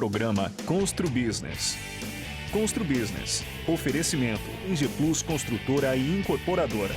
programa Constru Business. Constru Business. Oferecimento IG Plus Construtora e Incorporadora.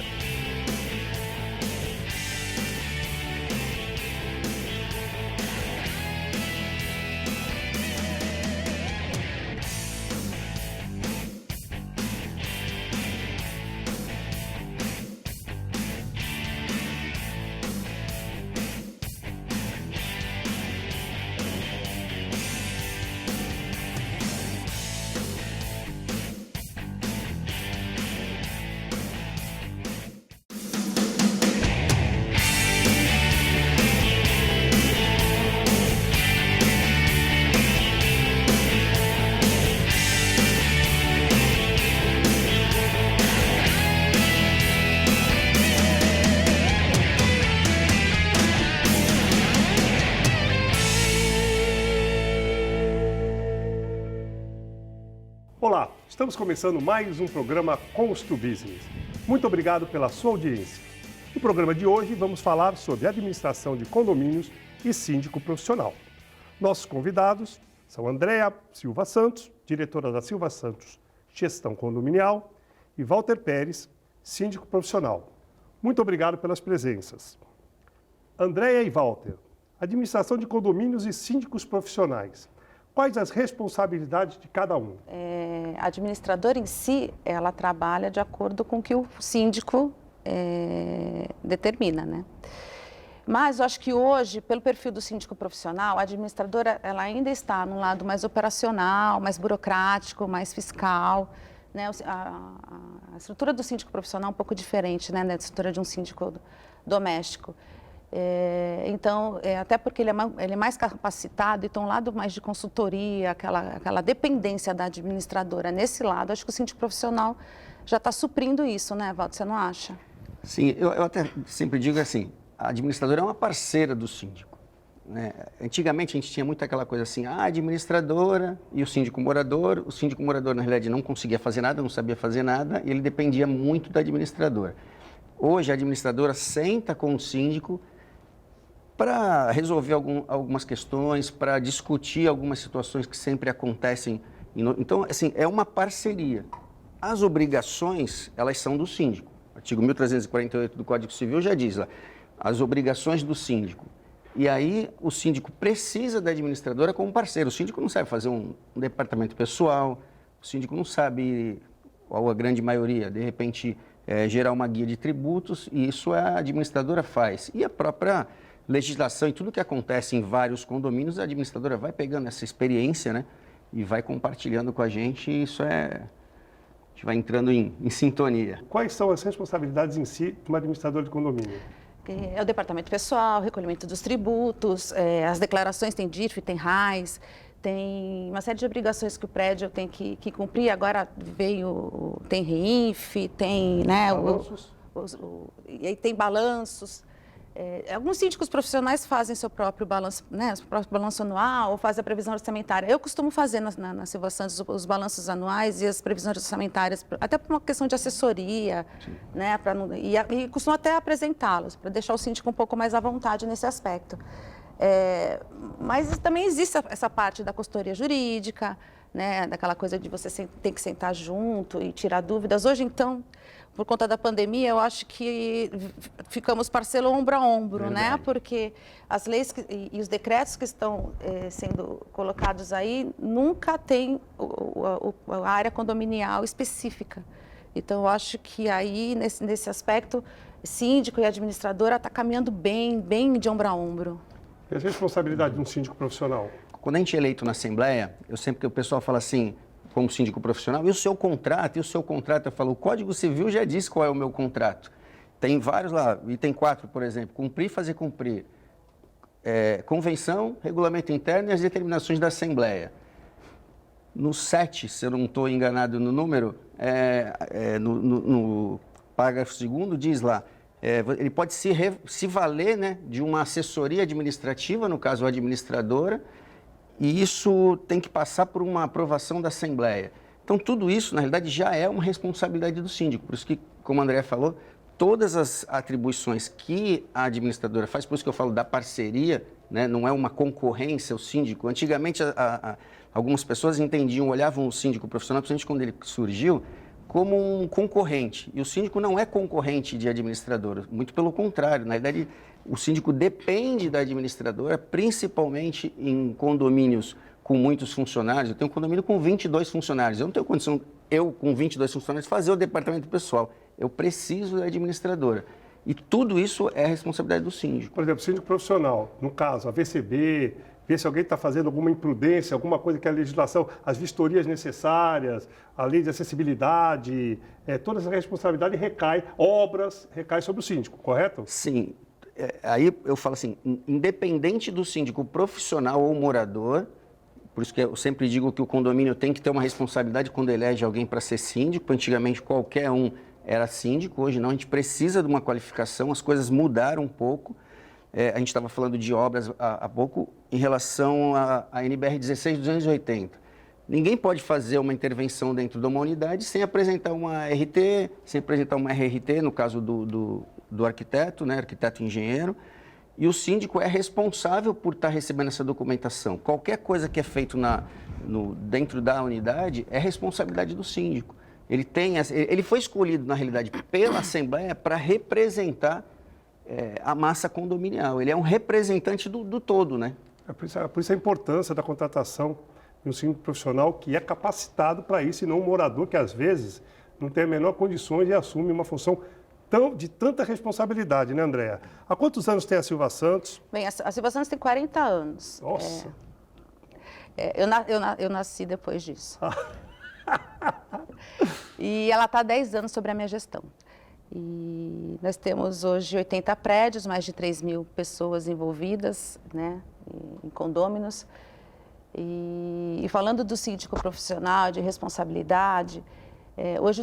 Olá, estamos começando mais um programa Constru Business. Muito obrigado pela sua audiência. No programa de hoje vamos falar sobre administração de condomínios e síndico profissional. Nossos convidados são Andréa Silva Santos, diretora da Silva Santos Gestão Condominial, e Walter Pérez, síndico profissional. Muito obrigado pelas presenças. Andréa e Walter, administração de condomínios e síndicos profissionais. Quais as responsabilidades de cada um? A administradora em si, ela trabalha de acordo com o que o síndico determina, né? Mas eu acho que hoje, pelo perfil do síndico profissional, a administradora ela ainda está num lado mais operacional, mais burocrático, mais fiscal, né? A estrutura do síndico profissional é um pouco diferente, né, da estrutura de um síndico doméstico. Então, até porque ele é mais capacitado, então, um lado mais de consultoria, aquela dependência da administradora nesse lado, acho que o síndico profissional já está suprindo isso, né, Walter? Você não acha? Sim, eu até sempre digo assim, a administradora é uma parceira do síndico, né? Antigamente, a gente tinha muito aquela coisa assim, a administradora e o síndico morador na realidade não conseguia fazer nada, não sabia fazer nada, e ele dependia muito da administradora. Hoje, a administradora senta com o síndico para resolver algumas questões, para discutir algumas situações que sempre acontecem. Então, assim, é uma parceria. As obrigações, elas são do síndico. O artigo 1348 do Código Civil já diz lá, as obrigações do síndico. E aí, o síndico precisa da administradora como parceiro. O síndico não sabe fazer um departamento pessoal, o síndico não sabe, ou a grande maioria, de repente, gerar uma guia de tributos, e isso a administradora faz. E a própria legislação e tudo que acontece em vários condomínios, a administradora vai pegando essa experiência, né, e vai compartilhando com a gente, e isso a gente vai entrando em sintonia. Quais são as responsabilidades em si de uma administradora de condomínio? É o departamento pessoal, o recolhimento dos tributos, as declarações, tem DIRF, tem RAIS, tem uma série de obrigações que o prédio tem que cumprir. Agora tem REINF, tem, né, balanços. E aí tem balanços. Alguns síndicos profissionais fazem seu próprio balanço, né, seu próprio balanço anual, ou fazem a previsão orçamentária. Eu costumo fazer na Silva Santos os balanços anuais e as previsões orçamentárias, até por uma questão de assessoria, né, e costumo até apresentá-los, para deixar o síndico um pouco mais à vontade nesse aspecto. Mas também existe essa parte da consultoria jurídica, né, daquela coisa de você ter que sentar junto e tirar dúvidas. Hoje, então, por conta da pandemia, eu acho que ficamos parceiro ombro a ombro, né? Porque as leis e os decretos que estão sendo colocados aí nunca tem a área condominial específica. Então, eu acho que aí, nesse aspecto, síndico e administradora está caminhando bem de ombro a ombro. E as responsabilidades de um síndico profissional? Quando a gente é eleito na Assembleia, sempre que o pessoal fala assim, como síndico profissional, e o seu contrato? Eu falo, o Código Civil já diz qual é o meu contrato. Tem vários lá, item 4, por exemplo, cumprir e fazer cumprir. Convenção, regulamento interno e as determinações da Assembleia. No 7, se eu não estou enganado no número, no parágrafo 2º, diz lá, ele pode se valer, né, de uma assessoria administrativa, no caso a administradora, e isso tem que passar por uma aprovação da Assembleia. Então, tudo isso, na realidade, já é uma responsabilidade do síndico. Por isso que, como a Andréa falou, todas as atribuições que a administradora faz, por isso que eu falo da parceria, né? Não é uma concorrência o síndico. Antigamente, algumas pessoas entendiam, olhavam o síndico profissional, principalmente quando ele surgiu, como um concorrente. E o síndico não é concorrente de administrador, muito pelo contrário. Na verdade, o síndico depende da administradora, principalmente em condomínios com muitos funcionários. Eu tenho um condomínio com 22 funcionários. Eu não tenho condição, com 22 funcionários, fazer o departamento pessoal. Eu preciso da administradora. E tudo isso é responsabilidade do síndico. Por exemplo, síndico profissional, no caso, a VCB, ver se alguém está fazendo alguma imprudência, alguma coisa que a legislação, as vistorias necessárias, a lei de acessibilidade, toda essa responsabilidade recai sobre o síndico, correto? Sim. Aí eu falo assim, independente do síndico profissional ou morador, por isso que eu sempre digo que o condomínio tem que ter uma responsabilidade quando elege alguém para ser síndico. Antigamente qualquer um era síndico, hoje não, a gente precisa de uma qualificação, as coisas mudaram um pouco. A gente estava falando de obras há pouco em relação à NBR 16280. Ninguém pode fazer uma intervenção dentro de uma unidade sem apresentar uma RT, sem apresentar uma RRT, no caso do arquiteto, né, arquiteto engenheiro, e o síndico é responsável por estar recebendo essa documentação. Qualquer coisa que é feito dentro da unidade é responsabilidade do síndico. Ele foi escolhido, na realidade, pela Assembleia para representar a massa condominial. Ele é um representante do todo, né? Por isso a importância da contratação de um síndico profissional que é capacitado para isso, e não um morador que, às vezes, não tem a menor condições e assume uma função de tanta responsabilidade, né, Andréa? Há quantos anos tem a Silva Santos? Bem, a Silva Santos tem 40 anos. Nossa! Eu nasci depois disso. E ela está há 10 anos sobre a minha gestão. E nós temos hoje 80 prédios, mais de 3.000 pessoas envolvidas, né, em condôminos. E falando do síndico profissional, de responsabilidade,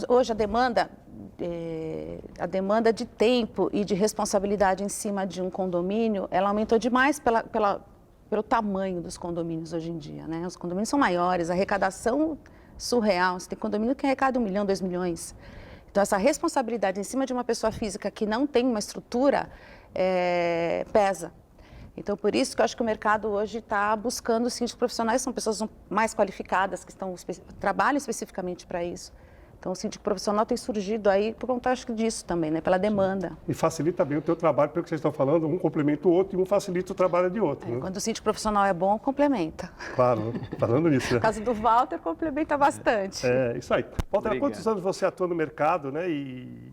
hoje a demanda de tempo e de responsabilidade em cima de um condomínio, ela aumentou demais pelo tamanho dos condomínios hoje em dia, né? Os condomínios são maiores, a arrecadação surreal. Você tem condomínio que arrecada 1 milhão, 2 milhões. Então, essa responsabilidade em cima de uma pessoa física que não tem uma estrutura pesa. Então, por isso que eu acho que o mercado hoje está buscando síndicos profissionais, são pessoas mais qualificadas, que trabalham especificamente para isso. Então, o síndico profissional tem surgido aí por conta, acho que disso também, né? Pela demanda. E facilita bem o teu trabalho, pelo que vocês estão falando, um complementa o outro e um facilita o trabalho de outro. Né? Quando o síndico profissional é bom, complementa. Claro, falando nisso. Né? No caso do Walter, complementa bastante. Isso aí. Walter, há quantos anos você atua no mercado, né? E,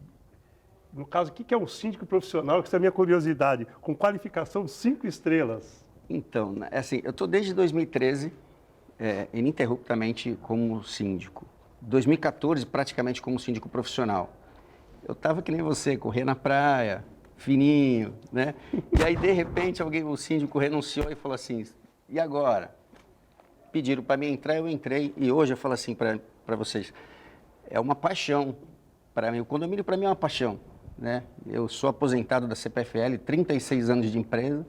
no caso, o que é um síndico profissional? Que é a minha curiosidade, com qualificação 5 estrelas. Então, assim, eu estou desde 2013, ininterruptamente como síndico. 2014, praticamente como síndico profissional. Eu estava que nem você, correr na praia, fininho, né? E aí, de repente, o síndico renunciou e falou assim, e agora? Pediram para mim entrar, eu entrei. E hoje eu falo assim para vocês, é uma paixão para mim. O condomínio, para mim, é uma paixão, né? Eu sou aposentado da CPFL, 36 anos de empresa.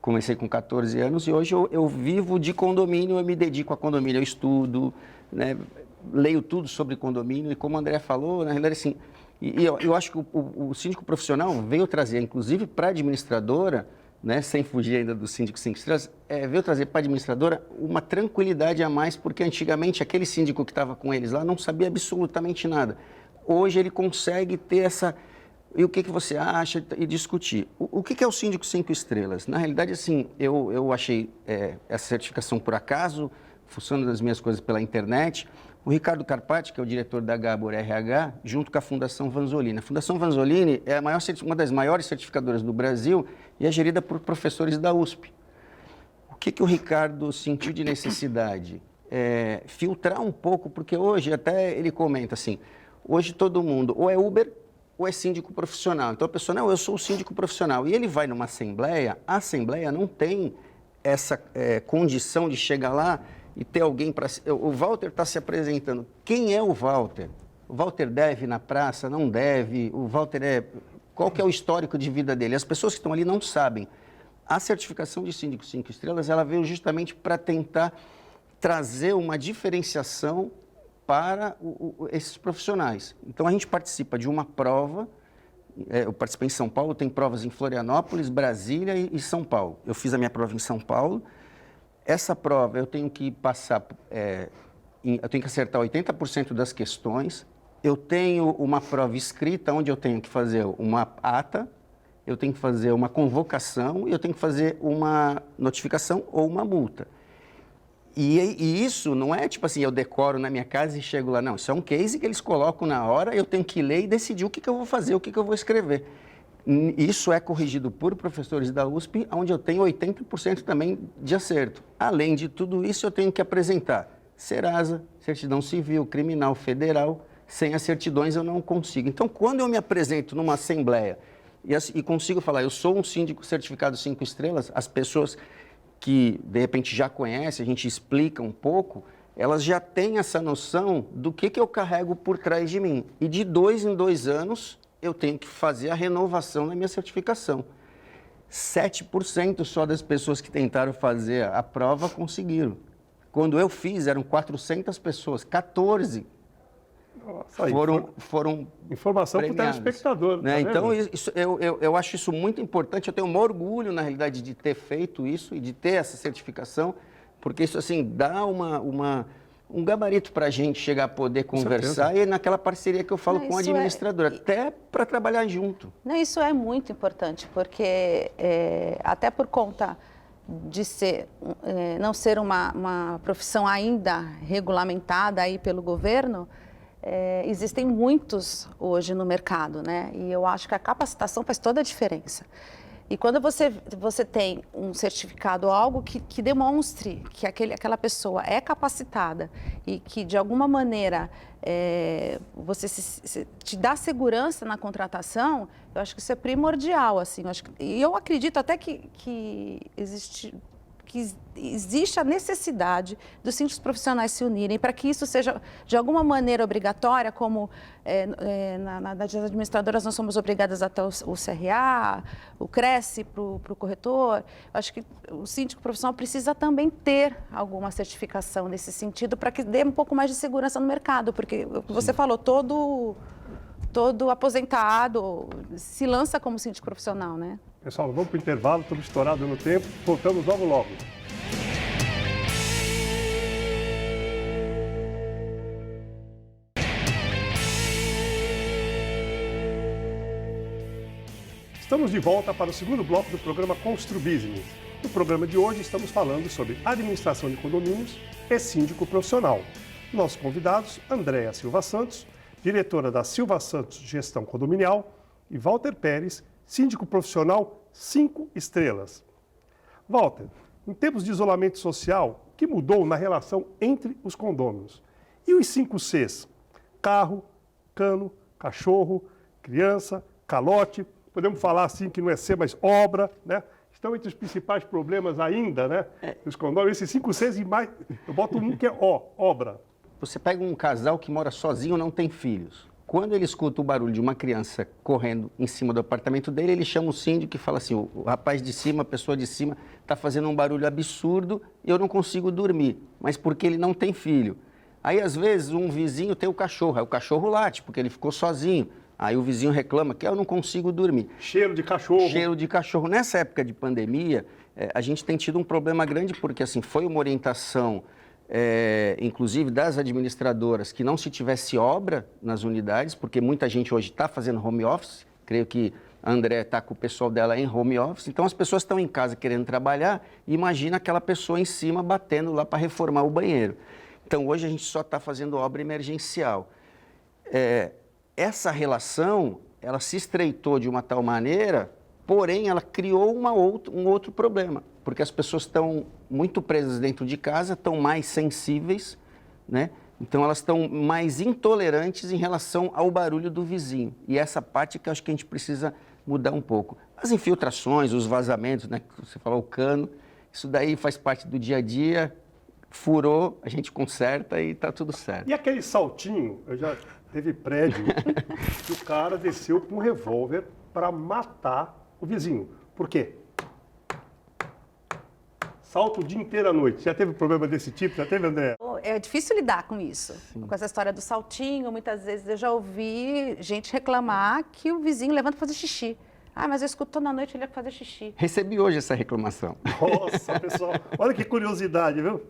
Comecei com 14 anos e hoje eu vivo de condomínio, eu me dedico a condomínio, eu estudo, né? Leio tudo sobre condomínio e como a André falou, na realidade, assim, eu acho que o síndico profissional veio trazer, inclusive para a administradora, né, sem fugir ainda do síndico 5 estrelas, veio trazer para a administradora uma tranquilidade a mais, porque antigamente aquele síndico que estava com eles lá não sabia absolutamente nada. Hoje ele consegue ter essa... E o que você acha? E discutir. O que é o síndico 5 estrelas? Na realidade, assim, eu achei essa certificação por acaso, fuçando as minhas coisas pela internet. O Ricardo Carpati, que é o diretor da Gabor RH, junto com a Fundação Vanzolini. A Fundação Vanzolini é uma das maiores certificadoras do Brasil e é gerida por professores da USP. O que o Ricardo sentiu de necessidade? Filtrar um pouco, porque hoje, até ele comenta assim, hoje todo mundo ou é Uber ou é síndico profissional. Então a pessoa, não, eu sou o síndico profissional. E ele vai numa assembleia, a assembleia não tem essa condição de chegar lá e ter alguém para... O Walter está se apresentando. Quem é o Walter? O Walter deve na praça? Não deve? O Walter Qual que é o histórico de vida dele? As pessoas que estão ali não sabem. A certificação de síndico 5 estrelas, ela veio justamente para tentar trazer uma diferenciação para esses profissionais. Então, a gente participa de uma prova eu participei em São Paulo, tem provas em Florianópolis, Brasília e São Paulo. Eu fiz a minha prova em São Paulo. Essa prova eu tenho que passar, eu tenho que acertar 80% das questões. Eu tenho uma prova escrita, onde eu tenho que fazer uma ata, eu tenho que fazer uma convocação e eu tenho que fazer uma notificação ou uma multa. E isso não é tipo assim, eu decoro na minha casa e chego lá. Não, isso é um case que eles colocam na hora, eu tenho que ler e decidir o que eu vou fazer, o que eu vou escrever. Isso é corrigido por professores da USP, onde eu tenho 80% também de acerto. Além de tudo isso, eu tenho que apresentar Serasa, certidão civil, criminal, federal. Sem as certidões eu não consigo. Então, quando eu me apresento numa assembleia e consigo falar, eu sou um síndico certificado 5 estrelas, as pessoas que, de repente, já conhecem, a gente explica um pouco, elas já têm essa noção do que eu carrego por trás de mim. E de 2 em 2 anos, eu tenho que fazer a renovação da minha certificação. 7% só das pessoas que tentaram fazer a prova conseguiram. Quando eu fiz, eram 400 pessoas, 14 Nossa, foram informação para o premiadas, telespectador. né? Tá Então, eu acho isso muito importante. Eu tenho um orgulho, na realidade, de ter feito isso e de ter essa certificação, porque isso, assim, dá um gabarito para a gente chegar a poder conversar e naquela parceria que eu falo com a administradora, até para trabalhar junto. Não, isso é muito importante, porque até por conta de não ser uma profissão ainda regulamentada aí pelo governo, existem muitos hoje no mercado, né? E eu acho que a capacitação faz toda a diferença. E quando você tem um certificado, algo que demonstre que aquela pessoa é capacitada e que, de alguma maneira, você te dá segurança na contratação, eu acho que isso é primordial, assim. E eu acredito até que existe a necessidade dos síndicos profissionais se unirem para que isso seja, de alguma maneira, obrigatória, como nas administradoras nós somos obrigadas até o CRA, o Cresce para o corretor. Eu acho que o síndico profissional precisa também ter alguma certificação nesse sentido para que dê um pouco mais de segurança no mercado, porque você falou, todo aposentado se lança como síndico profissional, né? Pessoal, vamos para o intervalo, estamos estourados no tempo, voltamos logo. Estamos de volta para o segundo bloco do programa Constru Business. No programa de hoje estamos falando sobre administração de condomínios e síndico profissional. Nossos convidados, Andréa Silva Santos, diretora da Silva Santos Gestão Condominial, e Walter Pérez, síndico profissional 5 estrelas. Walter, em tempos de isolamento social, o que mudou na relação entre os condôminos? E os 5 Cs? Carro, cano, cachorro, criança, calote, podemos falar assim que não é C, mas obra, né? Estão entre os principais problemas ainda, né? Os condôminos, esses 5 Cs e mais, eu boto um que é O, obra. Você pega um casal que mora sozinho, não tem filhos. Quando ele escuta o barulho de uma criança correndo em cima do apartamento dele, ele chama o síndico e fala assim, o rapaz de cima, a pessoa de cima, está fazendo um barulho absurdo e eu não consigo dormir, mas porque ele não tem filho. Aí, às vezes, um vizinho tem o cachorro, aí o cachorro late, porque ele ficou sozinho. Aí o vizinho reclama que eu não consigo dormir. Cheiro de cachorro. Cheiro de cachorro. Nessa época de pandemia, a gente tem tido um problema grande, porque assim, foi uma orientação... inclusive das administradoras, que não se tivesse obra nas unidades, porque muita gente hoje está fazendo home office, creio que a André está com o pessoal dela em home office, então as pessoas estão em casa querendo trabalhar, e imagina aquela pessoa em cima batendo lá para reformar o banheiro. Então hoje a gente só está fazendo obra emergencial. Essa relação, ela se estreitou de uma tal maneira, porém ela criou um outro problema, porque as pessoas estão muito presas dentro de casa, estão mais sensíveis, né? Então elas estão mais intolerantes em relação ao barulho do vizinho. E essa parte que eu acho que a gente precisa mudar um pouco. As infiltrações, os vazamentos, né? Você falou o cano, isso daí faz parte do dia a dia, furou, a gente conserta e está tudo certo. E aquele saltinho, teve prédio que o cara desceu com um revólver para matar o vizinho. Por quê? Salto o dia inteiro à noite. Já teve problema desse tipo? Já teve, André? Então, é difícil lidar com isso. Sim. Com essa história do saltinho, muitas vezes eu já ouvi gente reclamar que o vizinho levanta para fazer xixi. Ah, mas eu escuto toda noite ele ia fazer xixi. Recebi hoje essa reclamação. Nossa, pessoal, olha que curiosidade, viu?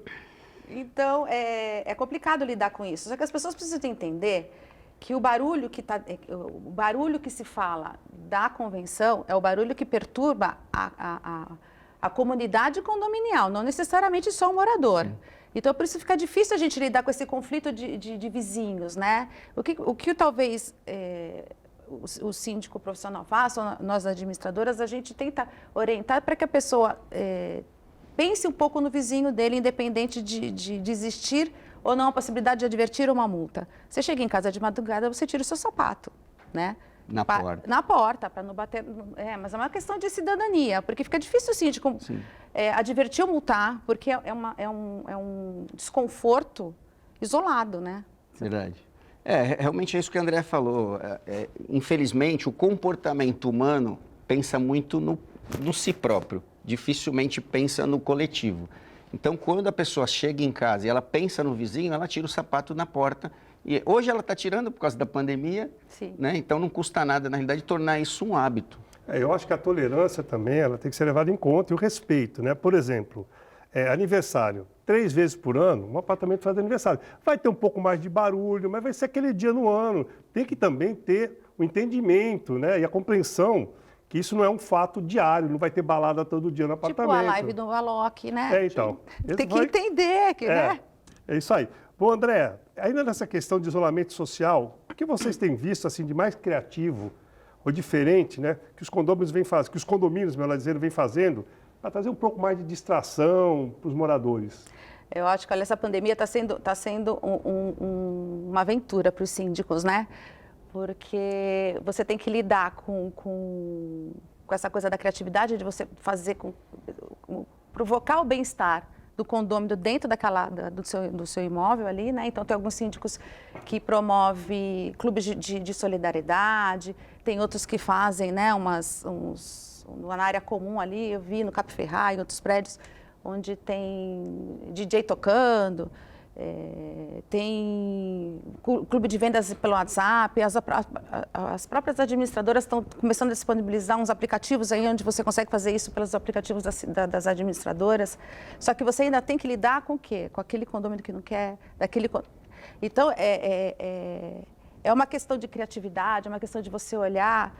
Então, é complicado lidar com isso. Só que as pessoas precisam entender que o barulho que se fala da convenção é o barulho que perturba a comunidade condominial, não necessariamente só o morador. Sim. Então, por isso fica difícil a gente lidar com esse conflito de vizinhos, né? O que talvez o síndico profissional faça, nós administradoras, a gente tenta orientar para que a pessoa pense um pouco no vizinho dele, independente de existir ou não a possibilidade de advertir uma multa. Você chega em casa de madrugada, você tira o seu sapato, né? Na porta. Na porta, para não bater... mas é uma questão de cidadania, porque fica difícil o síndico advertir ou multar, porque é um desconforto isolado, né? Verdade. Realmente é isso que a Andréa falou. Infelizmente, o comportamento humano pensa muito no si próprio, dificilmente pensa no coletivo. Então, quando a pessoa chega em casa e ela pensa no vizinho, ela tira o sapato na porta. E hoje ela está tirando por causa da pandemia, né? Então não custa nada, na realidade, tornar isso um hábito. Eu acho que a tolerância também ela tem que ser levada em conta e o respeito, né? Por exemplo, aniversário, 3 vezes por ano, um apartamento faz aniversário. Vai ter um pouco mais de barulho, mas vai ser aquele dia no ano. Tem que também ter o entendimento, né? E a compreensão que isso não é um fato diário, não vai ter balada todo dia no apartamento. Tipo a live do Alok, né? Então. Tem que entender, né? É isso aí. Bom, André, ainda nessa questão de isolamento social, o que vocês têm visto assim de mais criativo ou diferente, né, que os condomínios vêm fazendo, que os condomínios, melhor dizendo, vêm fazendo para trazer um pouco mais de distração para os moradores? Eu acho que, olha, essa pandemia está sendo uma aventura para os síndicos, né? Porque você tem que lidar com essa coisa da criatividade, de você fazer, provocar o bem-estar do condômino dentro do seu imóvel ali, né? Então, tem alguns síndicos que promovem clubes de solidariedade, tem outros que fazem, né, na área comum ali, eu vi no Cap Ferrat, em outros prédios, onde tem DJ tocando, tem clube de vendas pelo WhatsApp, as próprias administradoras estão começando a disponibilizar uns aplicativos aí onde você consegue fazer isso pelos aplicativos das administradoras, só que você ainda tem que lidar com o quê? Com aquele condomínio que não quer, Então, é uma questão de criatividade, é uma questão de você olhar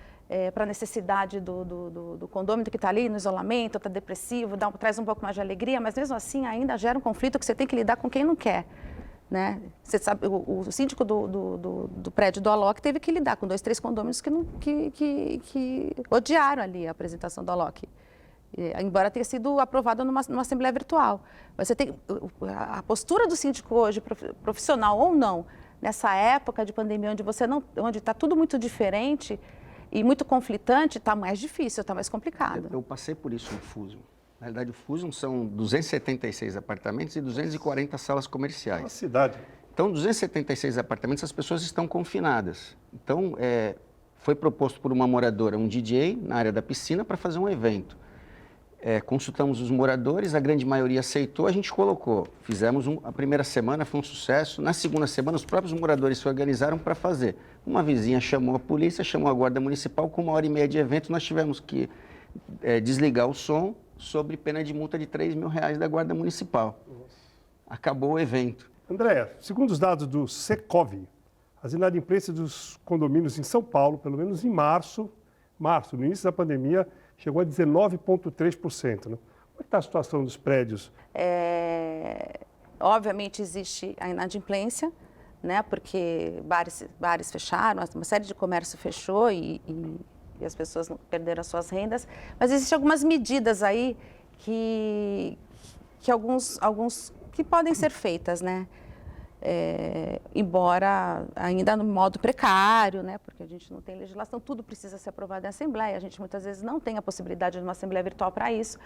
para a necessidade do condômino que está ali no isolamento, está depressivo, traz um pouco mais de alegria, mas mesmo assim ainda gera um conflito que você tem que lidar com quem não quer. Né? Você sabe, o síndico do prédio do Alok teve que lidar com 2, 3 condôminos que odiaram ali a apresentação do Alok. Embora tenha sido aprovada numa assembleia virtual. Você tem a postura do síndico hoje, profissional ou não, nessa época de pandemia onde está tudo muito diferente e muito conflitante, está mais difícil, está mais complicado. Eu passei por isso no Fusion. Na realidade, o Fusion são 276 apartamentos e 240 salas comerciais. Uma cidade. Então, 276 apartamentos, as pessoas estão confinadas. Então, foi proposto por uma moradora um DJ na área da piscina para fazer um evento. Consultamos os moradores, a grande maioria aceitou, a gente colocou. Fizemos a primeira semana, foi um sucesso. Na segunda semana, os próprios moradores se organizaram para fazer. Uma vizinha chamou a polícia, chamou a guarda municipal, com 1h30 de evento, nós tivemos que desligar o som sob pena de multa de R$3 mil da guarda municipal. Nossa. Acabou o evento. André, segundo os dados do Secov, as inadimplências dos condomínios em São Paulo, pelo menos em março, no início da pandemia, chegou a 19,3%. Né? Como está a situação dos prédios? Obviamente existe a inadimplência, né? Porque bares fecharam, uma série de comércio fechou e as pessoas perderam as suas rendas. Mas existem algumas medidas aí que alguns que podem ser feitas, né? Embora ainda no modo precário, né? Porque a gente não tem legislação, tudo precisa ser aprovado em assembleia, a gente muitas vezes não tem a possibilidade de uma assembleia virtual para isso,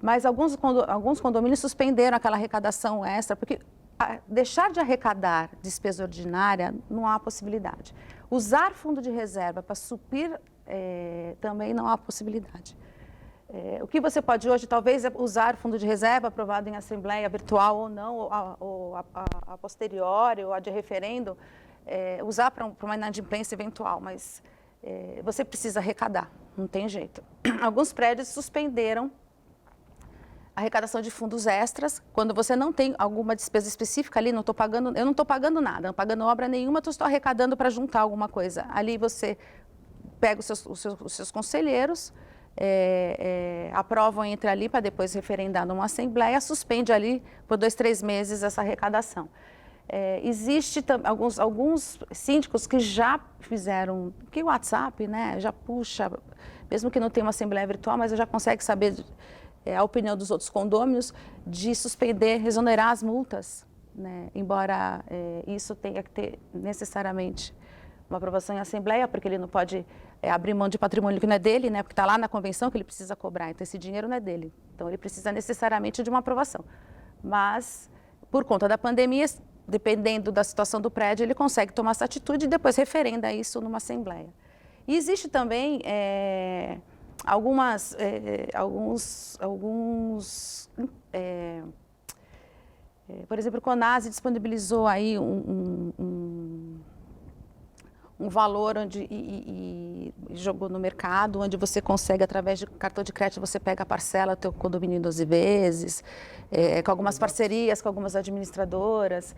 mas alguns condomínios suspenderam aquela arrecadação extra, porque deixar de arrecadar despesa ordinária não há possibilidade. Usar fundo de reserva para suprir também não há possibilidade. O que você pode hoje, talvez, é usar o fundo de reserva aprovado em assembleia virtual ou não, ou a posteriori, ou a de referendo, usar para uma inadimplência eventual, mas você precisa arrecadar, não tem jeito. Alguns prédios suspenderam a arrecadação de fundos extras, quando você não tem alguma despesa específica ali, eu não estou pagando nada, não pagando obra nenhuma, estou arrecadando para juntar alguma coisa. Ali você pega os seus conselheiros, aprovam, entra ali para depois referendar numa assembleia, suspende ali por 2, 3 meses essa arrecadação. Existe alguns síndicos que já fizeram, que o WhatsApp, né, já puxa, mesmo que não tenha uma assembleia virtual, mas já consegue saber a opinião dos outros condôminos de suspender, exonerar as multas, né, embora isso tenha que ter necessariamente uma aprovação em assembleia, porque ele não pode abrir mão de patrimônio que não é dele, né, porque está lá na convenção que ele precisa cobrar, então esse dinheiro não é dele. Então ele precisa necessariamente de uma aprovação. Mas, por conta da pandemia, dependendo da situação do prédio, ele consegue tomar essa atitude e depois referenda isso numa assembleia. E existe também por exemplo, o CONASE disponibilizou aí um valor e jogou no mercado, onde você consegue, através de cartão de crédito, você pega a parcela do teu condomínio em 12 vezes, com algumas parcerias, com algumas administradoras.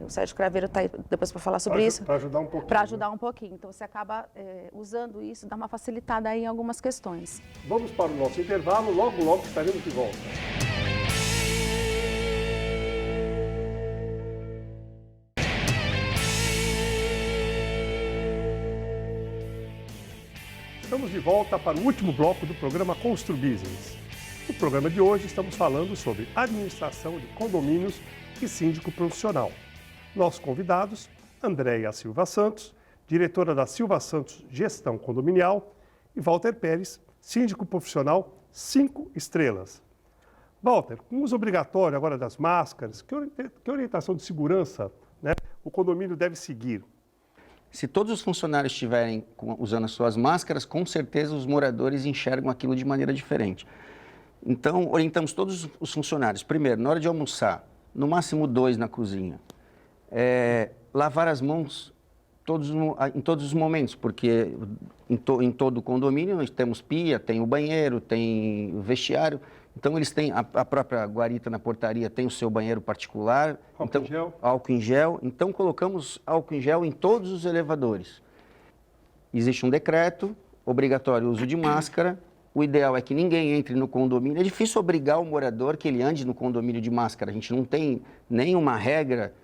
O Sérgio Craveiro está aí depois para falar sobre isso. Para ajudar um pouquinho. Para ajudar um pouquinho. Então, você acaba usando isso, dá uma facilitada aí em algumas questões. Vamos para o nosso intervalo, logo estaremos de volta. Estamos de volta para o último bloco do programa ConstruBusiness. No programa de hoje estamos falando sobre administração de condomínios e síndico profissional. Nossos convidados, Andréia Silva Santos, diretora da Silva Santos Gestão Condominial, e Walter Pérez, síndico profissional 5 estrelas. Walter, com o uso obrigatório agora das máscaras, que orientação de segurança, né, o condomínio deve seguir? Se todos os funcionários estiverem usando as suas máscaras, com certeza os moradores enxergam aquilo de maneira diferente. Então, orientamos todos os funcionários, primeiro, na hora de almoçar, no máximo 2 na cozinha. Lavar as mãos em todos os momentos, porque em todo o condomínio nós temos pia, tem o banheiro, tem o vestiário. Então, eles têm, a própria guarita na portaria tem o seu banheiro particular. Álcool em gel. Então, colocamos álcool em gel em todos os elevadores. Existe um decreto, obrigatório o uso de máscara. O ideal é que ninguém entre no condomínio. É difícil obrigar o morador que ele ande no condomínio de máscara. A gente não tem nenhuma regra.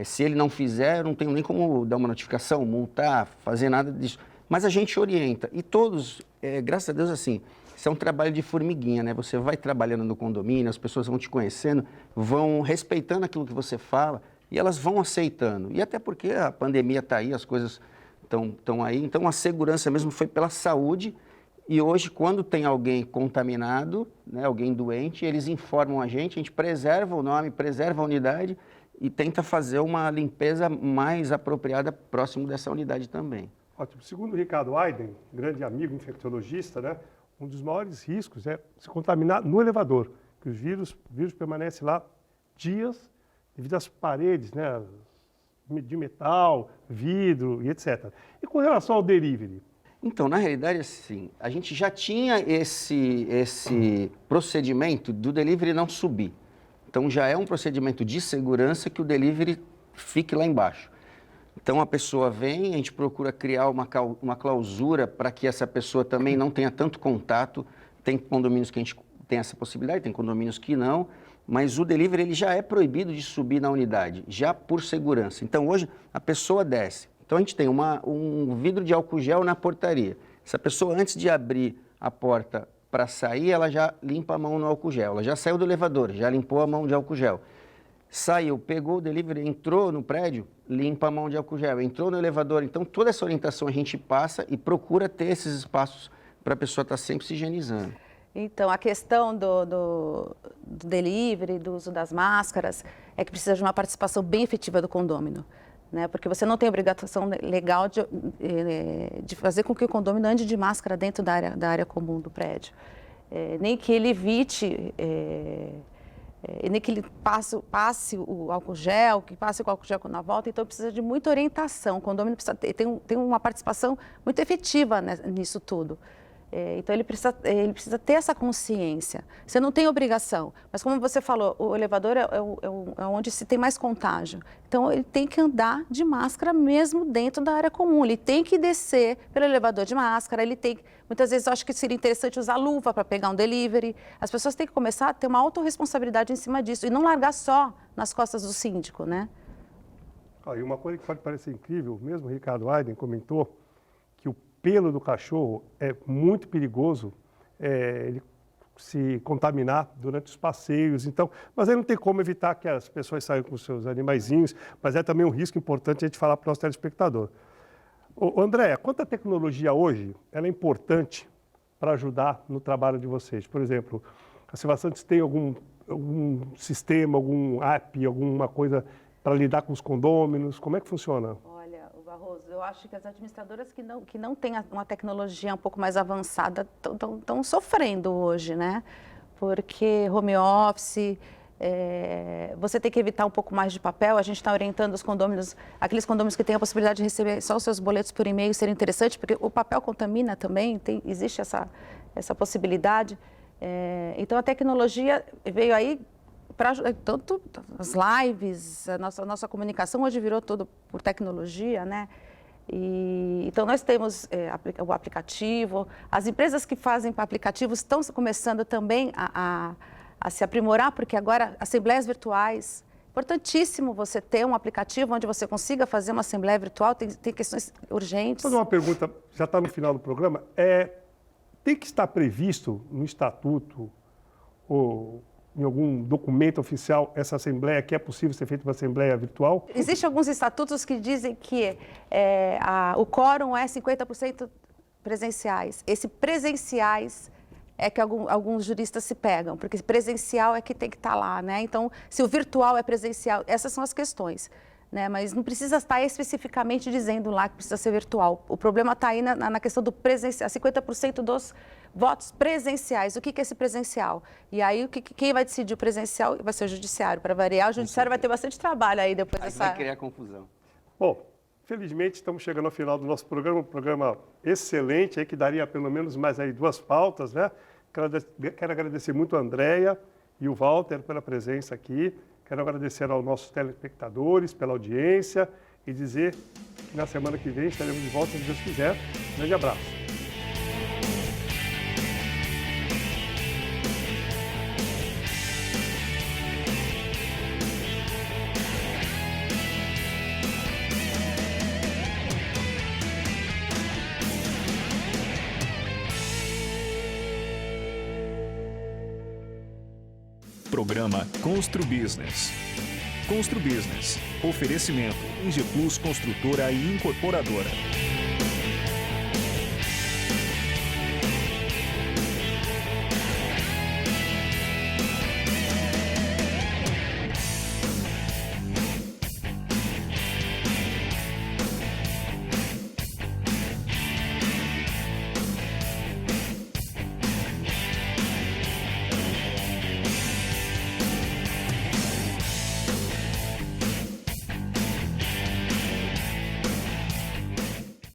Se ele não fizer, não tem nem como dar uma notificação, multar, fazer nada disso. Mas a gente orienta. E todos, graças a Deus, assim, isso é um trabalho de formiguinha, né? Você vai trabalhando no condomínio, as pessoas vão te conhecendo, vão respeitando aquilo que você fala e elas vão aceitando. E até porque a pandemia está aí, as coisas estão aí. Então, a segurança mesmo foi pela saúde. E hoje, quando tem alguém contaminado, né, alguém doente, eles informam a gente preserva o nome, preserva a unidade e tenta fazer uma limpeza mais apropriada próximo dessa unidade também. Ótimo. Segundo o Ricardo Aiden, grande amigo infectologista, né, um dos maiores riscos é se contaminar no elevador, que os vírus permanecem lá dias devido às paredes, né, de metal, vidro e etc. E com relação ao delivery? Então, na realidade, assim, a gente já tinha esse procedimento do delivery não subir. Então, já é um procedimento de segurança que o delivery fique lá embaixo. Então, a pessoa vem, a gente procura criar uma clausura para que essa pessoa também não tenha tanto contato. Tem condomínios que a gente tem essa possibilidade, tem condomínios que não, mas o delivery ele já é proibido de subir na unidade, já por segurança. Então, hoje, a pessoa desce. Então, a gente tem um vidro de álcool gel na portaria. Essa pessoa, antes de abrir a porta para sair, ela já limpa a mão no álcool gel. Ela já saiu do elevador, já limpou a mão de álcool gel. Saiu, pegou o delivery, entrou no prédio, limpa a mão de álcool gel. Entrou no elevador. Então, toda essa orientação a gente passa e procura ter esses espaços para a pessoa estar sempre se higienizando. Então, a questão do delivery, do uso das máscaras, é que precisa de uma participação bem efetiva do condômino. né? Porque você não tem obrigação legal de fazer com que o condômino ande de máscara dentro da área comum do prédio. Nem que ele evite, nem que ele passe o álcool gel, que passe o álcool gel na volta. Então, precisa de muita orientação. O condômino precisa tem uma participação muito efetiva nisso tudo. Então, ele precisa ter essa consciência. Você não tem obrigação, mas como você falou, o elevador é onde se tem mais contágio. Então, ele tem que andar de máscara mesmo dentro da área comum. Ele tem que descer pelo elevador de máscara, muitas vezes eu acho que seria interessante usar luva para pegar um delivery. As pessoas têm que começar a ter uma autorresponsabilidade em cima disso e não largar só nas costas do síndico, né? E uma coisa que pode parecer incrível, mesmo o Ricardo Aiden comentou, que o pelo do cachorro é muito perigoso ele se contaminar durante os passeios. Então, mas aí não tem como evitar que as pessoas saiam com os seus animaizinhos, mas é também um risco importante a gente falar para o nosso telespectador. Andréa, quanto a tecnologia hoje ela é importante para ajudar no trabalho de vocês? Por exemplo, a Silva Santos tem algum sistema, algum app, alguma coisa para lidar com os condôminos? Como é que funciona? Olha, Barroso, eu acho que as administradoras que não têm uma tecnologia um pouco mais avançada estão sofrendo hoje, né? Porque home office, você tem que evitar um pouco mais de papel. A gente está orientando os condôminos, aqueles condôminos que têm a possibilidade de receber só os seus boletos por e-mail, seria interessante, porque o papel contamina também, existe essa possibilidade. Então, a tecnologia veio aí para tanto as lives, a nossa comunicação hoje virou tudo por tecnologia, né? Então, nós temos o aplicativo, as empresas que fazem aplicativos estão começando também a se aprimorar, porque agora assembleias virtuais, importantíssimo você ter um aplicativo onde você consiga fazer uma assembleia virtual, tem questões urgentes. Vou fazer uma pergunta, já está no final do programa, tem que estar previsto no estatuto ou em algum documento oficial essa assembleia, que é possível ser feita uma assembleia virtual? Existem alguns estatutos que dizem que o quórum é 50% presenciais. Esse presenciais é que alguns juristas se pegam, porque presencial é que tem que estar lá, né? Então, se o virtual é presencial, essas são as questões, né? Mas não precisa estar especificamente dizendo lá que precisa ser virtual. O problema está aí na questão do presencial, 50% dos votos presenciais. O que é esse presencial? E aí, quem vai decidir o presencial vai ser o judiciário. Para variar, o judiciário vai ter bastante trabalho aí depois dessa... Vai criar confusão. Bom, felizmente estamos chegando ao final do nosso programa, um programa excelente, aí que daria pelo menos mais aí 2 pautas, né? Quero agradecer muito a Andréa e o Walter pela presença aqui. Quero agradecer aos nossos telespectadores pela audiência e dizer que na semana que vem estaremos de volta, se Deus quiser. Um grande abraço. Programa Constru Business. Constru Business. Oferecimento: Ingeplus Construtora e Incorporadora.